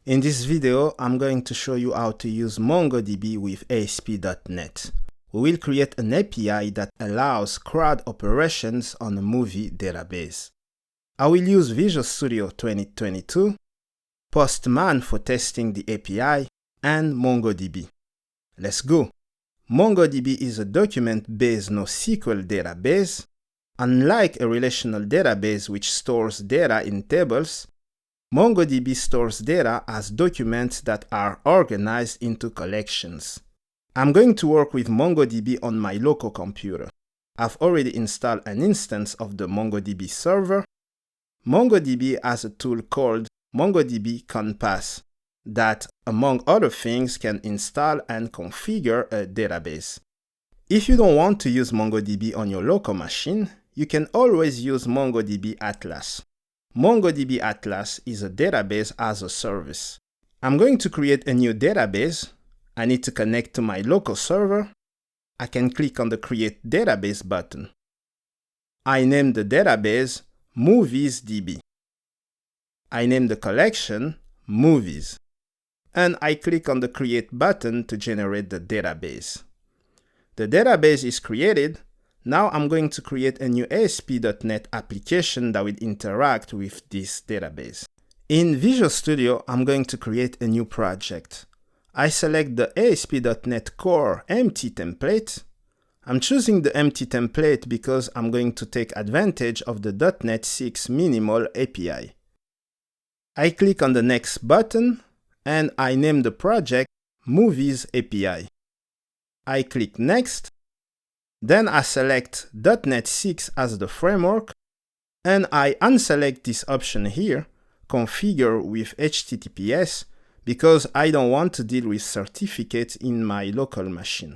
In this video, I'm going to show you how to use MongoDB with ASP.NET. We will create an API that allows CRUD operations on a movie database. I will use Visual Studio 2022, Postman for testing the API, and MongoDB. Let's go! MongoDB is a document-based NoSQL database. Unlike a relational database which stores data in tables, MongoDB stores data as documents that are organized into collections. I'm going to work with MongoDB on my local computer. I've already installed an instance of the MongoDB server. MongoDB has a tool called MongoDB Compass that, among other things, can install and configure a database. If you don't want to use MongoDB on your local machine, you can always use MongoDB Atlas. MongoDB Atlas is a database as a service. I'm going to create a new database. I need to connect to my local server. I can click on the Create Database button. I name the database MoviesDB. I name the collection Movies. And I click on the Create button to generate the database. The database is created. Now I'm going to create a new ASP.NET application that will interact with this database. In Visual Studio, I'm going to create a new project. I select the ASP.NET Core empty template. I'm choosing the empty template because I'm going to take advantage of the .NET 6 Minimal API. I click on the Next button and I name the project Movies API. I click Next. Then I select .NET 6 as the framework, and I unselect this option here, Configure with HTTPS, because I don't want to deal with certificates in my local machine.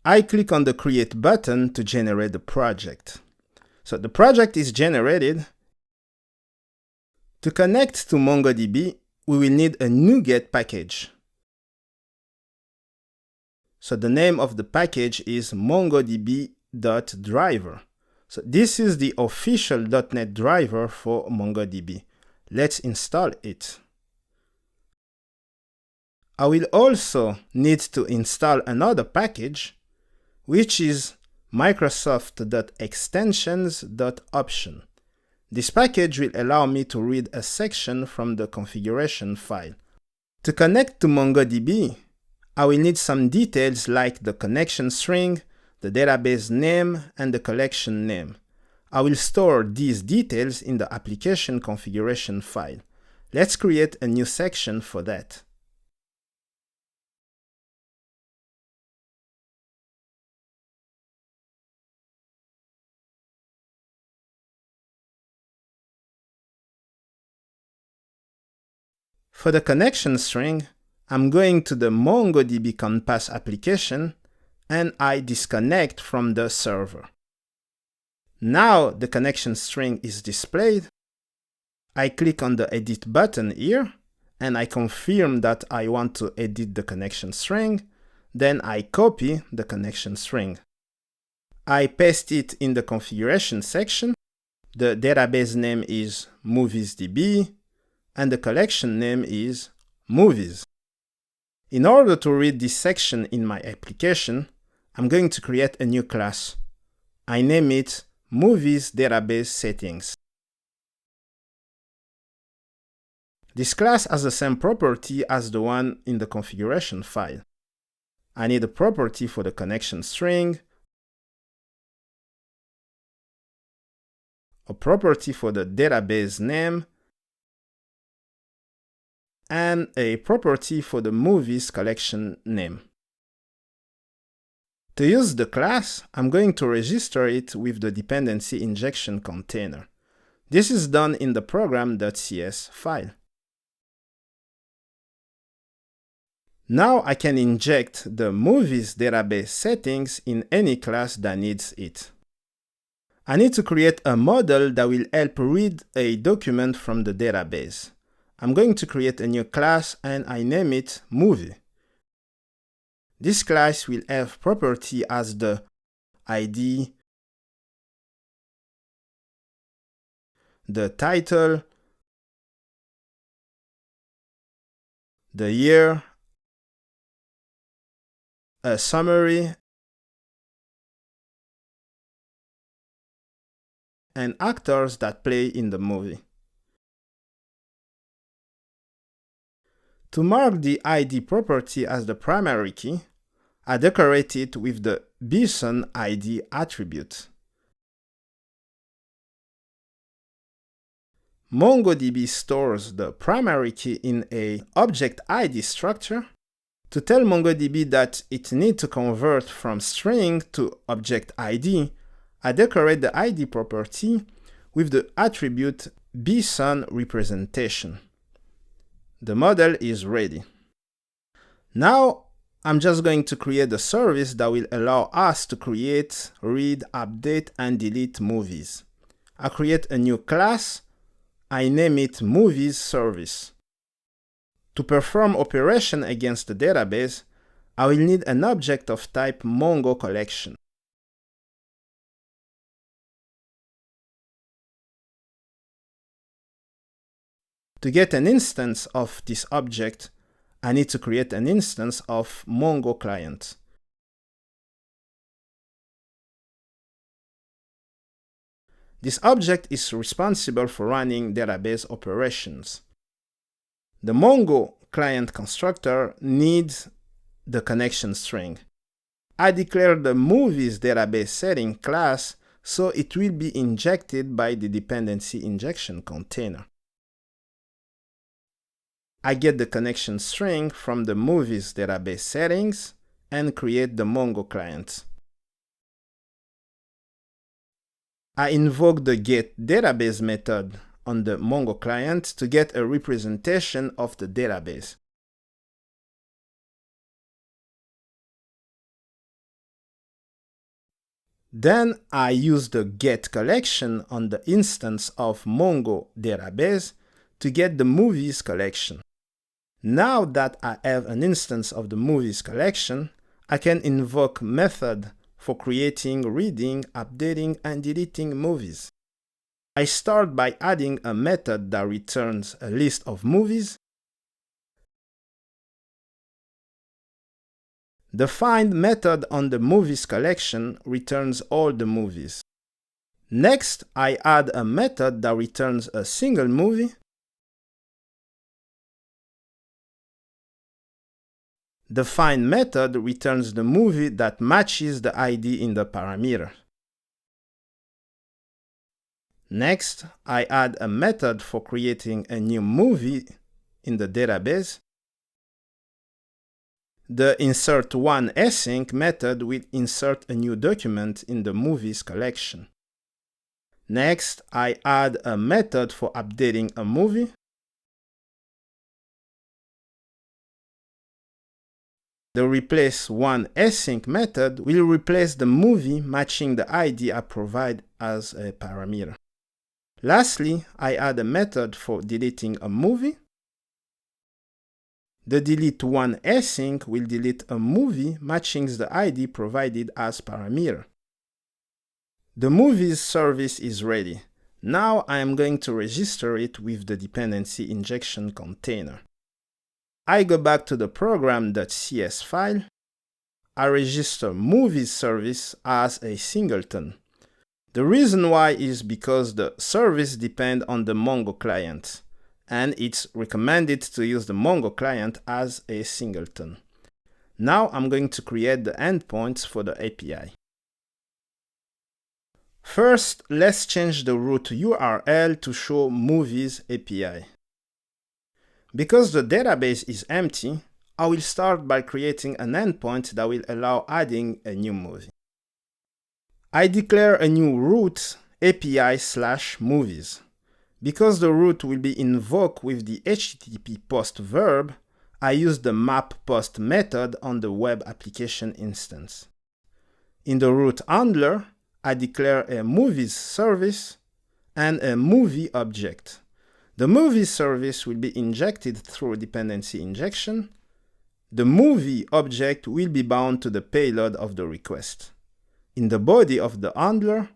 I click on the Create button to generate the project. So the project is generated. To connect to MongoDB, we will need a NuGet package. So the name of the package is mongodb.driver. So this is the official .NET driver for MongoDB. Let's install it. I will also need to install another package, which is microsoft.extensions.option. This package will allow me to read a section from the configuration file. To connect to MongoDB, I will need some details like the connection string, the database name, and the collection name. I will store these details in the application configuration file. Let's create a new section for that. For the connection string, I'm going to the MongoDB Compass application and I disconnect from the server. Now the connection string is displayed. I click on the Edit button here and I confirm that I want to edit the connection string. Then I copy the connection string. I paste it in the configuration section. The database name is MoviesDB and the collection name is Movies. In order to read this section in my application, I'm going to create a new class. I name it Movies Database Settings. This class has the same property as the one in the configuration file. I need a property for the connection string, a property for the database name, and a property for the movies collection name. To use the class, I'm going to register it with the dependency injection container. This is done in the program.cs file. Now I can inject the movies database settings in any class that needs it. I need to create a model that will help read a document from the database. I'm going to create a new class and I name it Movie. This class will have property as the ID, the title, the year, a summary, and actors that play in the movie. To mark the ID property as the primary key, I decorate it with the bson_id attribute. MongoDB stores the primary key in a object ID structure. To tell MongoDB that it needs to convert from string to object ID, I decorate the ID property with the attribute bson_representation. The model is ready. Now, I'm just going to create a service that will allow us to create, read, update, and delete movies. I create a new class. I name it Movies Service. To perform operation against the database, I will need an object of type Mongo collection. To get an instance of this object, I need to create an instance of Mongo client. This object is responsible for running database operations. The Mongo client constructor needs the connection string. I declare the movies database setting class so it will be injected by the dependency injection container. I get the connection string from the movies database settings and create the Mongo client. I invoke the getDatabase method on the Mongo client to get a representation of the database. Then I use the getCollection on the instance of Mongo database to get the movies collection. Now that I have an instance of the movies collection, I can invoke method for creating, reading, updating, and deleting movies. I start by adding a method that returns a list of movies. The find method on the movies collection returns all the movies. Next, I add a method that returns a single movie. The find method returns the movie that matches the ID in the parameter. Next, I add a method for creating a new movie in the database. The insert_one_async method will insert a new document in the movies collection. Next, I add a method for updating a movie. The replace_one_async method will replace the movie matching the ID I provide as a parameter. Lastly, I add a method for deleting a movie. The delete_one_async will delete a movie matching the ID provided as parameter. The movies service is ready. Now I am going to register it with the dependency injection container. I go back to the program.cs file. I register movies service as a singleton. The reason why is because the service depends on the Mongo client, and it's recommended to use the Mongo client as a singleton. Now I'm going to create the endpoints for the API. First, let's change the root URL to show Movies API. Because the database is empty, I will start by creating an endpoint that will allow adding a new movie. I declare a new root API/movies. Because the root will be invoked with the HTTP post verb, I use the map post method on the web application instance. In the root handler, I declare a movies service and a movie object. The movie service will be injected through dependency injection. The movie object will be bound to the payload of the request. In the body of the handler,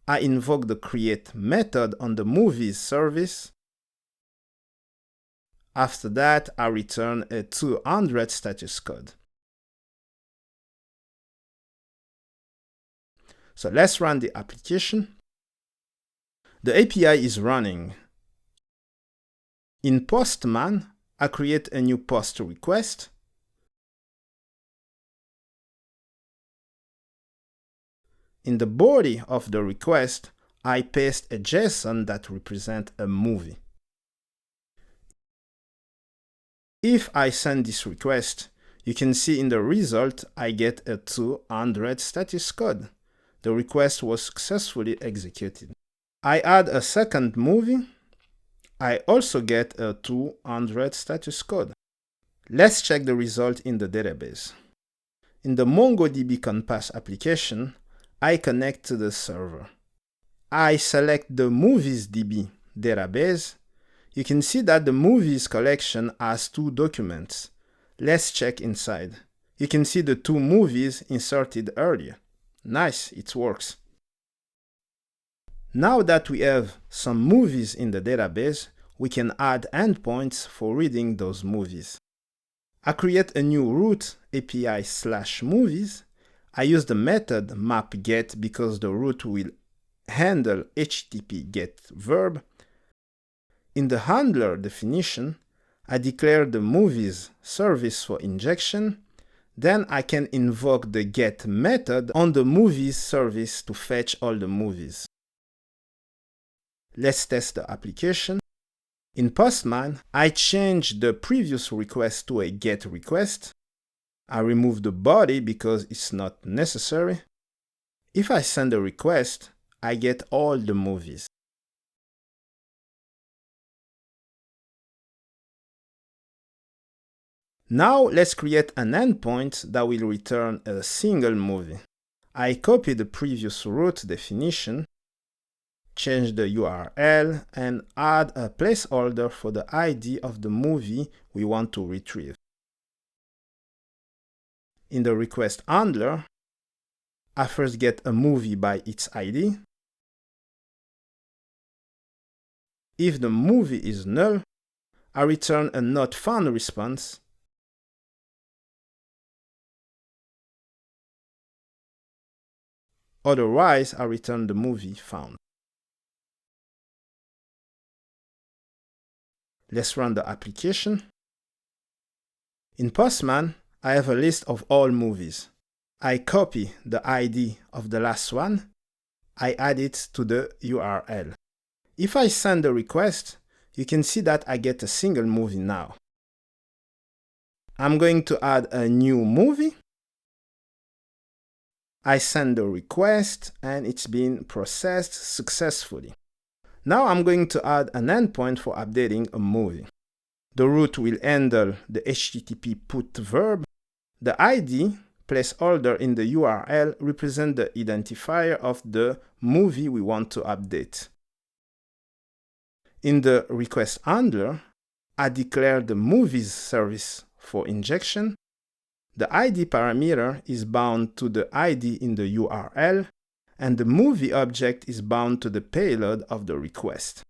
I invoke the create method on the movies service. After that, I return a 200 status code. So let's run the application. The API is running. In Postman, I create a new post request. In the body of the request, I paste a JSON that represents a movie. If I send this request, you can see in the result I get a 200 status code. The request was successfully executed. I add a second movie. I also get a 200 status code. Let's check the result in the database. In the MongoDB Compass application, I connect to the server. I select the movies.db database. You can see that the movies collection has 2 documents. Let's check inside. You can see the 2 movies inserted earlier. Nice, it works. Now that we have some movies in the database, we can add endpoints for reading those movies. I create a new root API/movies. I use the method map_get because the root will handle HTTP GET verb. In the handler definition, I declare the movies service for injection. Then I can invoke the get method on the movies service to fetch all the movies. Let's test the application. In Postman, I change the previous request to a get request. I remove the body because it's not necessary. If I send a request, I get all the movies. Now let's create an endpoint that will return a single movie. I copy the previous root definition, change the URL, and add a placeholder for the ID of the movie we want to retrieve. In the request handler, I first get a movie by its ID. If the movie is null, I return a not found response. Otherwise, I return the movie found. Let's run the application. In Postman, I have a list of all movies. I copy the ID of the last one. I add it to the URL. If I send a request, you can see that I get a single movie now. I'm going to add a new movie. I send the request and it's been processed successfully. Now I'm going to add an endpoint for updating a movie. The root will handle the HTTP put verb. The ID placeholder in the URL represents the identifier of the movie we want to update. In the request handler, I declare the movies service for injection. The ID parameter is bound to the ID in the URL, and the movie object is bound to the payload of the request.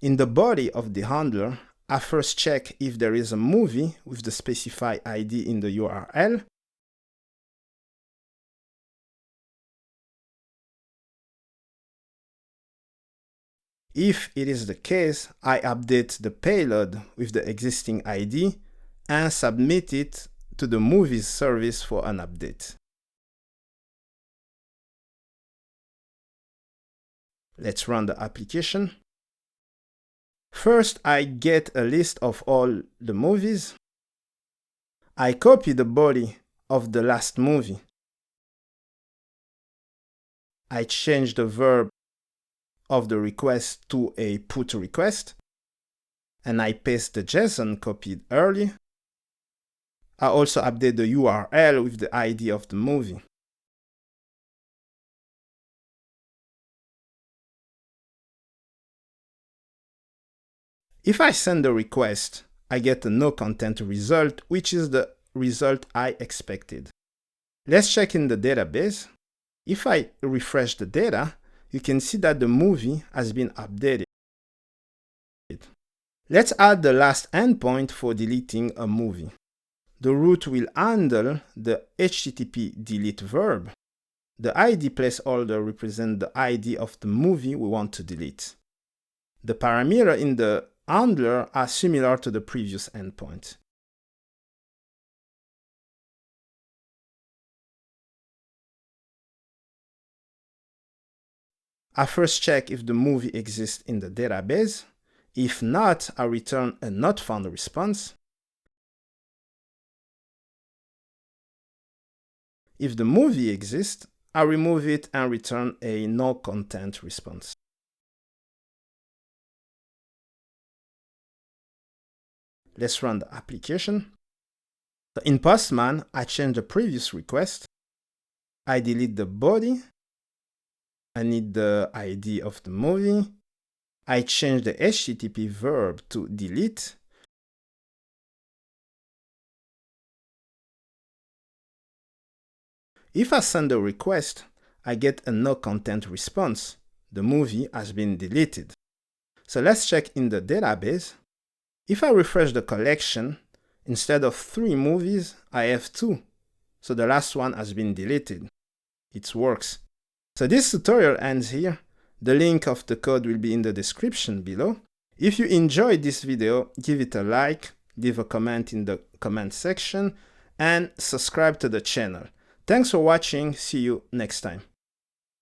In the body of the handler, I first check if there is a movie with the specified ID in the URL. If it is the case, I update the payload with the existing ID and submit it to the movies service for an update. Let's run the application. First, I get a list of all the movies. I copy the body of the last movie. I change the verb of the request to a put request, and I paste the JSON copied earlier. I also update the URL with the ID of the movie. If I send a request, I get a no content result, which is the result I expected. Let's check in the database. If I refresh the data, you can see that the movie has been updated. Let's add the last endpoint for deleting a movie. The root will handle the HTTP delete verb. The ID placeholder represents the ID of the movie we want to delete. The parameters in the handler are similar to the previous endpoint. I first check if the movie exists in the database. If not, I return a not found response. If the movie exists, I remove it and return a no content response. Let's run the application. So in Postman, I change the previous request. I delete the body. I need the ID of the movie. I change the HTTP verb to delete. If I send a request, I get a no content response. The movie has been deleted. So let's check in the database. If I refresh the collection, instead of 3 movies, I have 2. So the last one has been deleted. It works. So this tutorial ends here. The link of the code will be in the description below. If you enjoyed this video, give it a like, leave a comment in the comment section, and subscribe to the channel. Thanks for watching. See you next time.